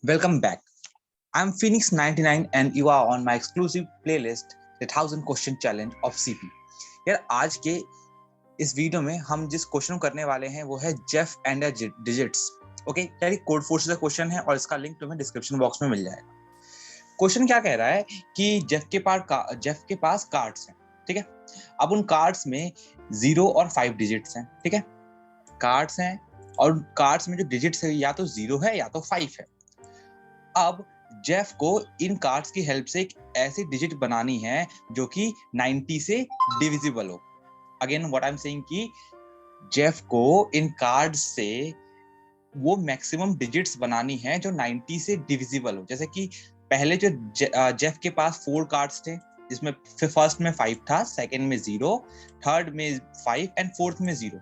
Welcome back. I'm Phoenix 99 and you are on my exclusive playlist The 1000 Question Challenge of CP. यार आज के इस video में हम जिस क्वेश्चन करने वाले हैं वो है जेफ एंड डिजिट्स. ओके यार, ये कोड फोर्स का क्वेश्चन है और इसका लिंक तुम्हें डिस्क्रिप्शन बॉक्स में मिल जाएगा. क्वेश्चन क्या कह रहा है कि जेफ के पास कार्ड्स हैं. ठीक है, अब उन कार्ड्स में 0 और 5 डिजिट्स हैं. ठीक है, कार्ड्स हैं और कार्ड्स में जो डिजिट्स है या तो 0 है या तो 5 है. अब जेफ को इन कार्ड्स की हेल्प से एक ऐसी डिजिट बनानी है जो कि 90 से डिविजिबल हो. Again what I am saying कि जेफ को इन कार्ड्स से वो मैक्सिमम डिजिट्स बनानी है जो 90 से डिविजिबल हो. जैसे कि पहले जो जेफ के पास 4 कार्ड्स थे जिसमें फर्स्ट में 5 था, सेकंड में 0, थर्ड में 5 एंड फोर्थ में 0.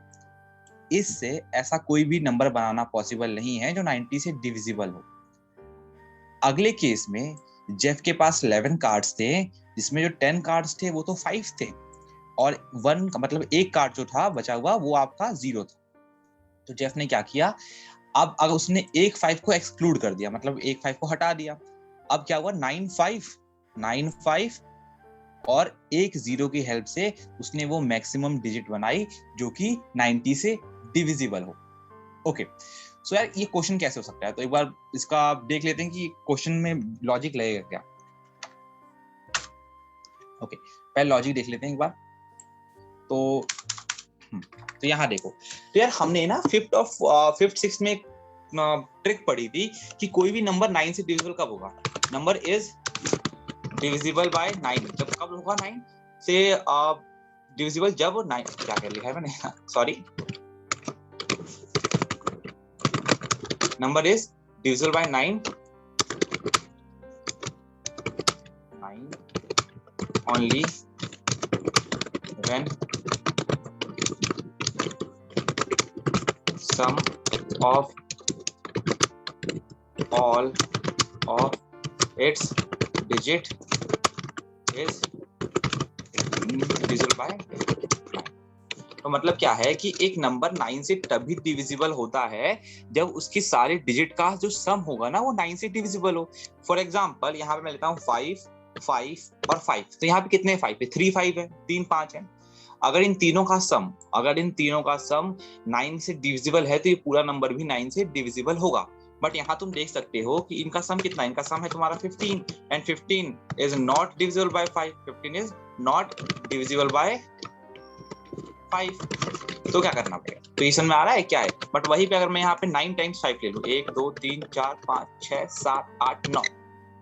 इससे ऐसा कोई भी नंबर बनाना पॉसिबल नहीं है जो 90 से डिविजिबल हो. अगले केस में जेफ के पास 11 कार्ड्स थे जिसमें जो 10 कार्ड्स थे वो तो 5 थे और 1 मतलब एक कार्ड जो था बचा हुआ वो आपका 0 था. तो जेफ ने क्या किया, अब अगर उसने एक 5 को एक्सक्लूड कर दिया, मतलब एक 5 को हटा दिया. अब क्या हुआ, 9 5 और एक 0 की हेल्प से उसने वो मैक्सिमम डिजिट बनाई जो कि 90 से डिविजिबल हो. ओके सो यार ये क्वेश्चन कैसे हो सकता है, तो एक बार इसका देख लेते हैं कि क्वेश्चन में लॉजिक लगेगा क्या. ओके पहले लॉजिक देख लेते हैं एक बार. तो यहाँ देखो, तो यार हमने ना फिफ्थ सिक्स में ट्रिक पढ़ी थी कि कोई भी नंबर 9 से डिविजिबल कब होगा. नंबर इज डिविजिबल बाय 9 जब कब होगा 9 से डिविजिबल जब 9 क्या क्या लिखा है मैंने, sorry, number is divisible by 9 only when sum of all of its digit is divisible by 9. तो मतलब क्या है कि एक नंबर 9 से तभी डिविजिबल होता है जब उसकी सारे डिजिट का जो सम होगा ना वो 9 से डिविजिबल हो. फॉर एग्जांपल यहाँ पे मैं लेता हूँ 5 5 और 5. तो यहाँ पे कितने 5 है, 3 5 है, 3 5 है. अगर इन तीनों का सम 9 से डिविजिबल है तो ये पूरा नंबर भी 9 से डिविजिबल होगा. बट यहाँ तुम देख सकते हो कि इनका सम कितना, इनका सम है तुम्हारा 15 and 15 is not divisible by 5. 15 is not divisible by 5. तो क्या करना पड़ेगा, तो ये समझ में आ रहा है क्या है. बट वही पे अगर मैं यहाँ पे 9 टाइम्स 5 ले लूं, 1 2 3 4 5 6 7 8 9,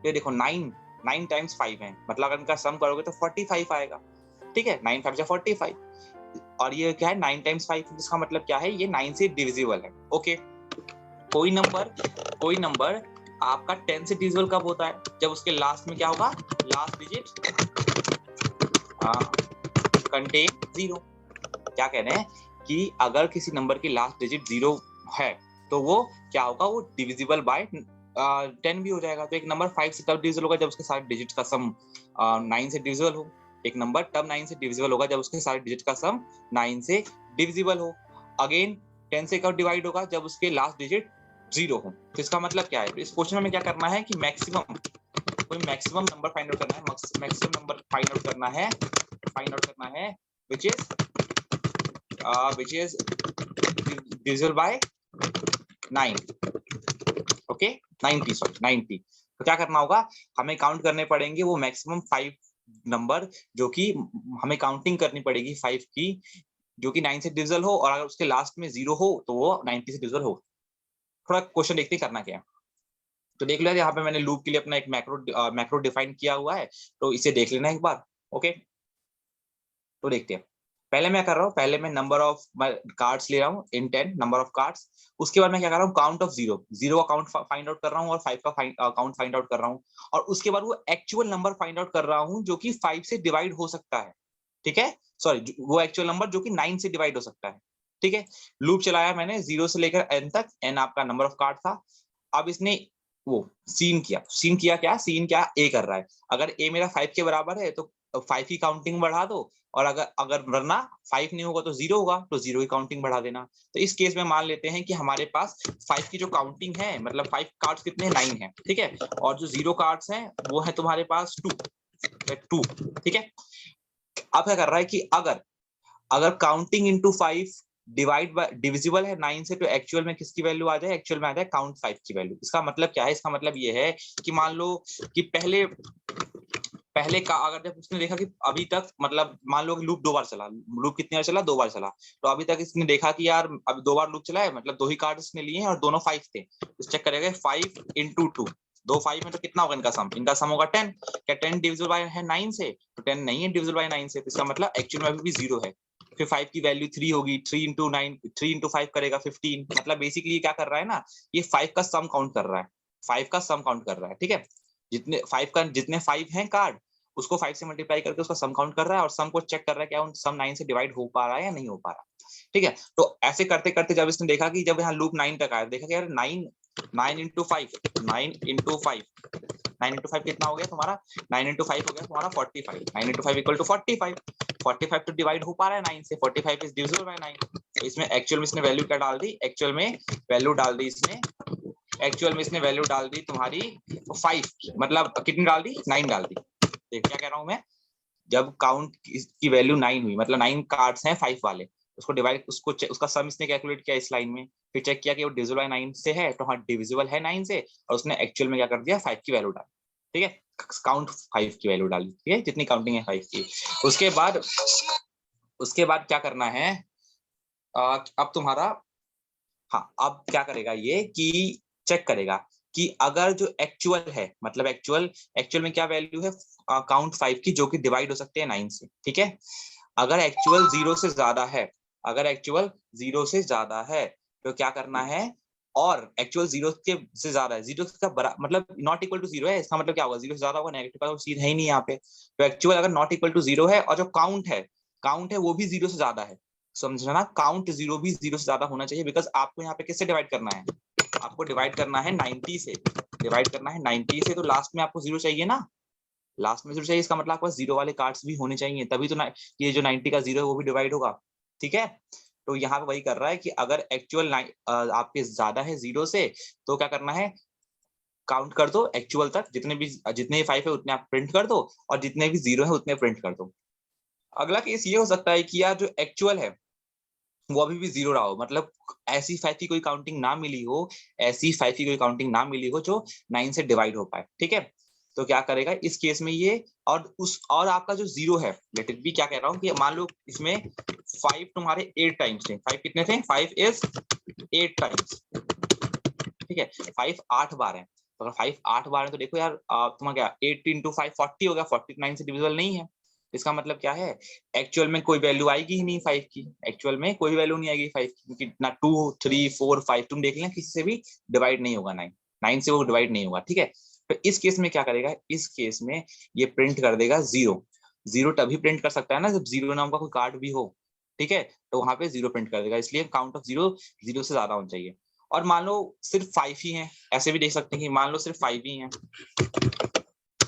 ये देखो 9 टाइम्स 5 है, मतलब अगर इनका सम करोगे तो 45 आएगा. ठीक है, 9 5 45. और ये क्या है 9 टाइम्स 5, इसका मतलब क्या है, ये 9 से डिविजिबल है. ओके, कोई नंबर आपका 10 से डिविजिबल कब होता है, जब उसके लास्ट में क्या होगा, लास्ट डिजिट कंटेन 0. क्या कह रहे हैं कि अगर किसी नंबर की लास्ट डिजिट 0 है तो वो क्या होगा, वो डिविजिबल बाय 10 भी हो जाएगा. तो एक नंबर 5 से तब डिविजिबल होगा जब उसके सारे डिजिट्स का सम 9 से डिविजिबल हो. एक नंबर तब 9 से डिविजिबल होगा जब उसके सारे डिजिट का सम 9 से डिविजिबल हो. अगेन 10 से कब डिवाइड होगा, जब उसके लास्ट डिजिट 0 हो. तो इसका मतलब क्या है, इस क्वेश्चन में क्या करना है कि कोई मैक्सिमम नंबर फाइंड आउट करना है, मैक्सिमम नंबर फाइंड आउट करना है which is divisible by 9. Okay 90. तो क्या करना होगा, हमें काउंट करने पड़ेंगे वो मैक्सिमम 5 नंबर जो कि हमें काउंटिंग करनी पड़ेगी 5 की जो कि 9 से डिविजिबल हो और अगर उसके लास्ट में 0 हो तो वो 90 से डिविजिबल हो. थोड़ा क्वेश्चन देखते करना क्या है. तो देख लो यहाँ पे मैंने लूप के लिए अपना एक मैक्रो डिफाइन किया हुआ है, तो इसे देख लेना एक बार. ओके तो देखते हैं. पहले मैं कर रहा हूँ, पहले मैं नंबर ऑफ कार्ड्स ले रहा हूँ इन 10 नंबर ऑफ कार्ड्स. उसके बाद मैं क्या कर रहा हूँ, काउंट ऑफ 0 का काउंट फाइंड आउट कर रहा हूँ और 5 का काउंट फाइंड आउट कर रहा हूँ. और उसके बाद वो एक्चुअल नंबर फाइंड आउट कर रहा हूँ जो कि 5 से डिवाइड हो सकता है. ठीक है, सॉरी, वो एक्चुअल नंबर जो कि 9 से डिवाइड हो सकता है. ठीक है, लूप चलाया मैंने 0 से लेकर n तक. n आपका नंबर ऑफ कार्ड था. अब इसने वो सीन क्या a कर रहा है. अगर a मेरा 5 के बराबर है तो 5 की काउंटिंग बढ़ा दो, और अगर अगर वरना 5 नहीं होगा तो 0 होगा, तो 0 की काउंटिंग बढ़ा देना। तो इस केस में मान लेते हैं कि हमारे पास 5 की जो काउंटिंग है, मतलब 5 कार्ड्स कितने 9 है, ठीक है, और जो 0 कार्ड्स हैं वो है तुम्हारे पास 2, ठीक है। अब क्या कर रहा है कि अगर अगर counting into 5 divide by divisible है 9 से, तो एक्चुअल में किसकी वैल्यू आ जाए, एक्चुअल में आ जाए काउंट 5 की वैल्यू। इसका मतलब क्या है, इसका मतलब ये है कि मान लो कि पहले पहले का अगर जब उसने देखा कि अभी तक, मतलब मान लो कि लूप 2 बार चला, लूप कितनी बार चला, 2 बार चला, तो अभी तक इसने देखा कि यार अभी 2 बार लूप चला है, मतलब 2 ही कार्ड इसने लिए हैं और दोनों 5 थे, तो चेक करेगा 5 इंटू 2, दो 5 में तो कितना होगा इनका सम होगा 10। क्या 10 डिविजिबल बाय है 9 से, तो 10 नहीं है डिविजिबल बाय 9 से, तो इसका मतलब एक्चुअल में अभी भी 0 है। फिर 5 की वैल्यू 3 होगी, 3 इंटू 9, 3 इंटू 5 करेगा 15, मतलब बेसिकली ये क्या कर रहा है ना, ये 5 का सम काउंट कर रहा है, 5 का सम काउंट कर रहा है, ठीक है। जितने 5 हैं कार्ड, उसको 5 से मल्टीप्लाई करके उसका सम काउंट कर रहा है और सम को चेक कर रहा है क्या उन सम 9 से डिवाइड हो पा रहा है या नहीं हो पा रहा, ठीक है। तो ऐसे करते करते जब इसने देखा कि जब यहाँ लूप 9 तक आया, देखा कि यार 9 इंटू 5, 9 इंटू 5 कितना हो गया तुम्हारा, 9 इंटू 5 हो गया तुम्हारा 45, 9 इंटू 5 इक्वल टू 45 तो डिवाइड हो पा रहा है 9 से, 45 इज डिविजिबल बाय 9। तो इसमें एक्चुअल में इसने वैल्यू क्या डाल दी, एक्चुअल में वैल्यू डाल दी इसने वैल्यू डाल दी तुम्हारी 5 की, मतलब कितनी डाल दी, 9 डाल दी। देख क्या कह रहा हूं मैं, जब काउंट की वैल्यू 9 हुई, मतलब 9 कार्ड्स हैं 5 वाले, उसको डिवाइड उसका सम इसने कैलकुलेट किया इस लाइन में, फिर चेक किया कि वो डिविजिबल बाय 9 से है, तो हाँ डिविजिबल है 9 से, और उसने एक्चुअल में क्या कर दिया 5 की वैल्यू डाली, ठीक है, काउंट 5 की वैल्यू डाली, ठीक है, जितनी काउंटिंग है 5 की। उसके बाद क्या करना है, अब तुम्हारा, हाँ अब क्या करेगा ये कि चेक करेगा कि अगर जो एक्चुअल है, मतलब एक्चुअल में क्या वैल्यू है काउंट 5 की, जो कि डिवाइड हो सकते हैं 9 से, ठीक है। अगर एक्चुअल 0 से ज्यादा है, अगर एक्चुअल 0 से ज्यादा है तो क्या करना है, और एक्चुअल 0 के से ज्यादा है, 0 का बड़ा मतलब नॉट इक्वल टू 0 है, इसका मतलब क्या होगा, 0 से ज्यादा होगा, नेगेटिव का तो सीन है ही नहीं यहाँ पे, तो एक्चुअल अगर नॉट इक्वल टू 0 है और जो काउंट है वो भी 0 से ज्यादा है, समझना, काउंट 0 भी 0 से ज्यादा होना चाहिए, बिकॉज आपको यहाँ पे किससे डिवाइड करना है, आपको डिवाइड करना है 90 से, डिवाइड करना है 90 से, तो लास्ट में आपको 0 चाहिए ना, लास्ट में 0 चाहिए, इसका मतलब आपके पास 0 वाले कार्ड्स भी होने चाहिए, तभी तो ये जो 90 का 0 है वो भी डिवाइड होगा, ठीक है। तो यहाँ पे वही कर रहा है कि अगर एक्चुअल आपके ज्यादा है 0 से, तो क्या करना है, काउंट कर दो एक्चुअल तक, जितने भी 5 है उतने आप प्रिंट कर दो, और जितने भी 0 है उतने प्रिंट कर दो। अगला केस ये हो सकता है कि यार जो एक्चुअल है वो अभी भी 0 रहा हो, मतलब ऐसी 5 की कोई काउंटिंग ना मिली हो, ऐसी 5 की कोई काउंटिंग ना मिली हो जो 9 से डिवाइड हो पाए, ठीक है। तो क्या करेगा इस केस में ये, और आपका जो 0 है, लेट इट बी, क्या कह रहा हूँ कि मान लो इसमें 5 तुम्हारे 8 टाइम्स थे, 5 कितने थे, 5 इज 8 टाइम्स, ठीक है, 5 8 बार है, तो अगर 5 8 बार है तो देखो यार तुम्हारा क्या 8 इंटू 5 40 हो गया, 40 9 से डिविजिबल नहीं है, इसका मतलब क्या है, एक्चुअल में कोई वैल्यू आएगी ही नहीं 5 की, एक्चुअल में कोई वैल्यू नहीं आएगी 5 की, क्योंकि ना 2 3 4 5 तुम देख लें किसी से भी डिवाइड नहीं होगा, 9 से वो डिवाइड नहीं होगा, ठीक है। तो इस केस में क्या करेगा, इस केस में ये प्रिंट कर देगा 0 तभी प्रिंट कर सकता है ना जब 0 नाम का कोई कार्ड भी हो, ठीक है, तो वहां पे 0 प्रिंट कर देगा, इसलिए काउंट ऑफ 0 से ज्यादा होना चाहिए। और मान लो सिर्फ 5 ही है, ऐसे भी देख सकते हैं कि मान लो सिर्फ 5 ही है,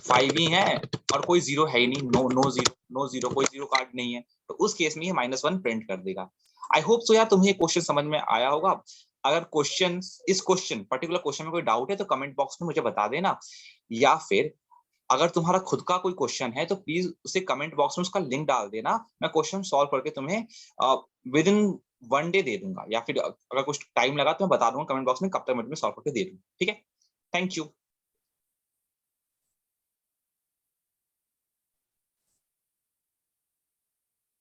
5 ही है और कोई 0 है ही नहीं, नो जीरो, कोई 0 कार्ड नहीं है, तो उस केस में ये -1 प्रिंट कर देगा। आई होप सो यार तुम्हें ये क्वेश्चन समझ में आया होगा। अगर पर्टिकुलर क्वेश्चन में कोई डाउट है तो कमेंट बॉक्स में मुझे बता देना, या फिर अगर तुम्हारा खुद का कोई क्वेश्चन है तो प्लीज उसे कमेंट बॉक्स में उसका लिंक डाल देना, मैं क्वेश्चन सॉल्व करके तुम्हें विद इन 1 डे दे दूंगा, या फिर अगर कुछ टाइम लगा तो मैं बता दूंगा कमेंट बॉक्स में कब तक मैं तुम्हें सॉल्व करके दे दूँ, ठीक है। Thank you.